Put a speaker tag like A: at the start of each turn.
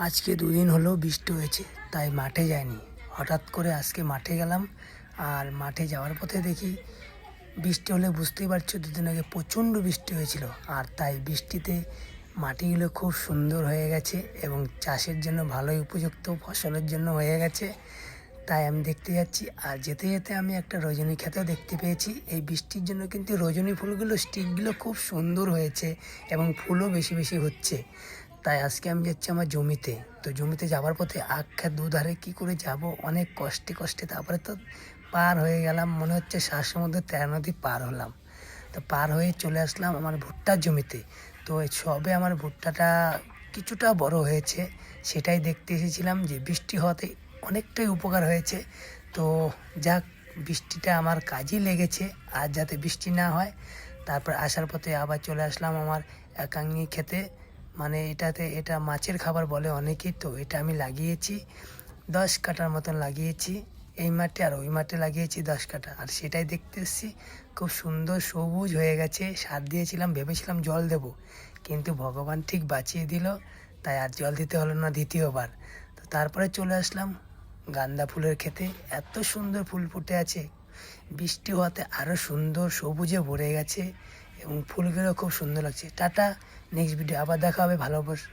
A: আজকে দুদিন হলো বৃষ্টি হয়েছে, তাই মাঠে যাইনি। হঠাৎ করে আজকে মাঠে গেলাম, আর মাঠে যাওয়ার পথে দেখি বৃষ্টি হলে বুঝতেই পারছো দুদিন আগে প্রচণ্ড বৃষ্টি হয়েছিল, আর তাই বৃষ্টিতে মাটিগুলো খুব সুন্দর হয়ে গেছে এবং চাষের জন্য ভালোই উপযুক্ত, ফসলের জন্য হয়ে গেছে। তাই আমি দেখতে যাচ্ছি, আর যেতে যেতে আমি একটা রজনী ক্ষেতও দেখতে পেয়েছি। এই বৃষ্টির জন্য কিন্তু রজনী ফুলগুলো স্টিকগুলো খুব সুন্দর হয়েছে এবং ফুলও বেশি বেশি হচ্ছে। তাই আজকে আমি যাচ্ছি আমার জমিতে। তো জমিতে যাওয়ার পথে আখ ক্ষেত দুধারে কী করে যাব, অনেক কষ্টে কষ্টে তারপরে তো পার হয়ে গেলাম। মনে হচ্ছে শ্বাসের মধ্যে 13 নদী পার হলাম। তো পার হয়ে চলে আসলাম আমার ভুট্টার জমিতে। তো সবে আমার ভুট্টাটা কিছুটা বড় হয়েছে, সেটাই দেখতে এসেছিলাম যে বৃষ্টি হওয়াতে অনেকটাই উপকার হয়েছে। তো যাক, বৃষ্টিটা আমার কাজই লেগেছে, আর যাতে বৃষ্টি না হয়। তারপর আসার পথে আবার চলে আসলাম আমার একাঙ্গি খেতে, মানে এটা মাছের খাবার বলে অনেকেই। তো এটা আমি লাগিয়েছি 10 কাঠার মতন লাগিয়েছি। এই মাঠে আর ওই মাঠে লাগিয়েছি 10 কাঠা, আর সেটাই দেখতে এসেছি। খুব সুন্দর সবুজ হয়ে গেছে। সার দিয়েছিলাম, ভেবেছিলাম জল দেব, কিন্তু ভগবান ঠিক বাঁচিয়ে দিল, তাই আর জল দিতে হলো না দ্বিতীয়বার। তো তারপরে চলে আসলাম গাঁদা ফুলের খেতে। এত সুন্দর ফুল ফুটে আছে, বৃষ্টি হওয়াতে আরও সুন্দর সবুজে ভরে গেছে এবং ফুলগুলো খুব সুন্দর লাগছে। টাটা, নেক্সট ভিডিও আবার দেখা হবে। ভালোবাসা।